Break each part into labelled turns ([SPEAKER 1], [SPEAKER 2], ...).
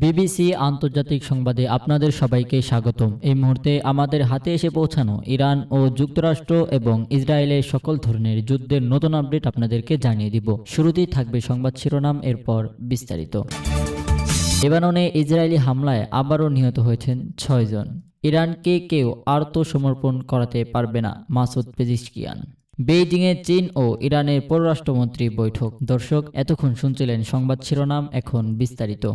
[SPEAKER 1] BBC আন্তর্জাতিক সংবাদে আপনাদের সবাইকে স্বাগতম। এই মুহূর্তে আমাদের হাতে এসে পৌঁছানো ইরান ও যুক্তরাষ্ট্র এবং ইসরায়েলের সকল ধরনের যুদ্ধের নতুন আপডেট আপনাদেরকে জানিয়ে দিব। শুরুতেই থাকবে সংবাদ শিরোনাম, এরপর বিস্তারিত। লেবাননে ইসরায়েলি হামলায় আবারও নিহত হয়েছেন 6 জন। ইরানকে কেউ আত্মসমর্পণ করাতে পারবে না, মাসুদ পেজিশকিয়ান। বেইজিংয়ে চীন ও ইরানের পররাষ্ট্রমন্ত্রী বৈঠক। দর্শক, এতক্ষণ শুনছিলেন সংবাদ শিরোনাম, এখন বিস্তারিত।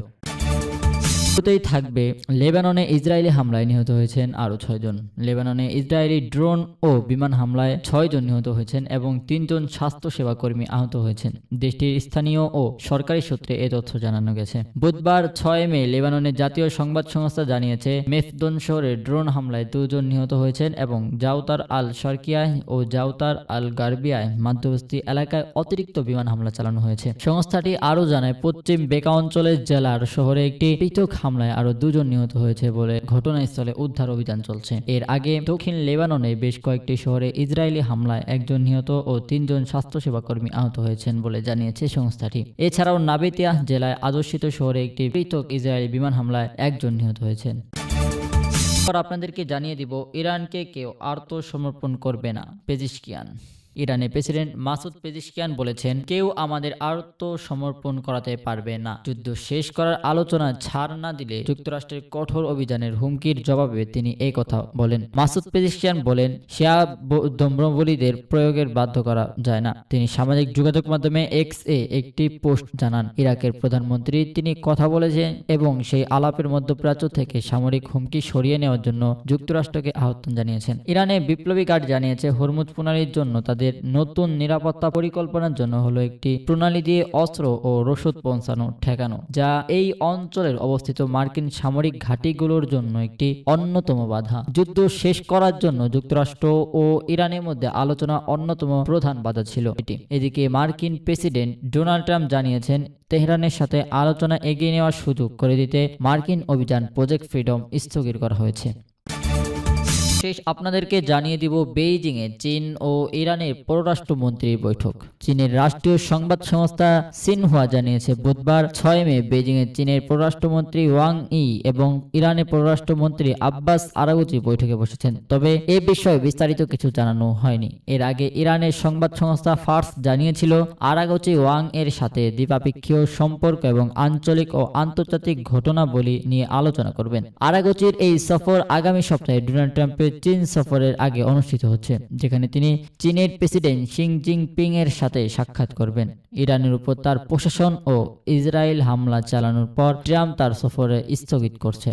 [SPEAKER 1] শুরুতেই থাকবে লেবাননে ইসরায়েলি হামলায় নিহত হয়েছেন আরও 6 জন। লেবাননে ইসরায়েলি ড্রোন ও বিমান হামলায় 6 জন নিহত হয়েছেন এবং 3 জন স্বাস্থ্যসেবা কর্মী আহত হয়েছেন। দেশটির স্থানীয় ও সরকারি সূত্রে এ তথ্য জানানো গেছে। বুধবার 6 মে লেবাননের জাতীয় সংবাদ সংস্থা জানিয়েছে, মেফদন শহরে ড্রোন হামলায় 2 জন নিহত হয়েছেন এবং জাউতার আল শারকিয়ায় ও জাউতার আল গারবিয়ায় মধ্যবর্তী এলাকায় অতিরিক্ত বিমান হামলা চালানো হয়েছে। সংস্থাটি আরও জানায়, পশ্চিম বেকা অঞ্চলের জেলার শহরে একটি পৃথক হামলায় আরো 2 জন নিহত হয়েছে বলে ঘটনাস্থলে উদ্ধার অভিযান চলছে। এর আগে দক্ষিণ লেবাননে বেশ কয়েকটি শহরে ইসরায়েলি হামলায় 1 জন নিহত ও 3 জন স্বাস্থ্যসেবা কর্মী আহত হয়েছেন বলে জানিয়েছে সংস্থাটি। এছাড়াও নাবেতিয়া জেলায় আদর্শিত শহরে একটি পৃথক ইসরায়েলি বিমান হামলায় 1 জন নিহত হয়েছেন। আপনাদেরকে জানিয়ে দিব, ইরানকে কেউ আত্মসমর্পণ করবে না, পেজিশকিয়ান। ইরানের প্রেসিডেন্ট মাসুদ পেজিশকিয়ান বলেছেন, কেউ আমাদের আত্মসমর্পণ করাতে পারবে না। যুদ্ধ শেষ করার আলোচনা ছাড় না দিলে যুক্তরাষ্ট্রের কঠোর অভিযানের হুমকির জবাবে তিনি এই কথা বলেন। মাসুদ পেজিশকিয়ান বলেন, শিয়া ধর্মাবলম্বীদের প্রয়োগের বাধ্য করা যায় না। তিনি সামাজিক যোগাযোগ মাধ্যমে এক্স এ একটি পোস্ট জানান, ইরাকের প্রধানমন্ত্রী তিনি কথা বলেছেন এবং সেই আলাপের মধ্যপ্রাচ্য থেকে সামরিক হুমকি সরিয়ে নেওয়ার জন্য যুক্তরাষ্ট্রকে আহ্বান জানিয়েছেন। ইরানের বিপ্লবী গার্ড জানিয়েছে, হরমুজ প্রণালীর জন্য তাদের নতুন নিরাপত্তা পরিকল্পনার জন্য হলো একটি প্রণালী দিয়ে অস্ত্র ও রসদ পৌঁছানো ঠেকানো, যা এই অঞ্চলের অবস্থিত মার্কিন সামরিক ঘাঁটিগুলোর জন্য একটি অন্যতম বাধা। যুদ্ধ শেষ করার জন্য যুক্তরাষ্ট্র ও ইরানের মধ্যে আলোচনা অন্যতম প্রধান বাধা ছিল এটি। এদিকে মার্কিন প্রেসিডেন্ট ডোনাল্ড ট্রাম্প জানিয়েছেন, তেহরানের সাথে আলোচনা এগিয়ে নেওয়ার সুযোগ করে দিতে মার্কিন অভিযান প্রজেক্ট ফ্রিডম স্থগিত করা হয়েছে। আপনাদেরকে জানিয়ে দিব, বেইজিংয়ে চীন ও ইরানের পররাষ্ট্রমন্ত্রীর বৈঠক। চীনের রাষ্ট্রীয় সংবাদ সংস্থা সিনহুয়া জানিয়েছে, বুধবার 6 মে বেইজিংয়ে চীনের পররাষ্ট্রমন্ত্রী ওয়াং ই এবং ইরানের পররাষ্ট্রমন্ত্রী আব্বাস আরাগচি বৈঠকে বসেছেন। তবে এ বিষয়ে বিস্তারিত কিছু জানানো হয়নি। এর আগে ইরানের সংবাদ সংস্থা ফার্স জানিয়েছিল, আরাগচি ওয়াং এর সাথে দ্বিপাক্ষিক সম্পর্ক এবং আঞ্চলিক ও আন্তর্জাতিক ঘটনাবলী নিয়ে আলোচনা করবেন। আরাগচির এই সফর আগামী সপ্তাহে ডোনাল্ড ট্রাম্পের চীন সফরের আগে অনুষ্ঠিত হচ্ছে, যেখানে তিনি চীনের প্রেসিডেন্ট শি জিনপিং এর সাথে সাক্ষাৎ করবেন। ইরানের উপর তার প্রশাসন ও ইসরায়েল হামলা চালানোর পর ট্রাম্প তার সফরে স্থগিত করছে।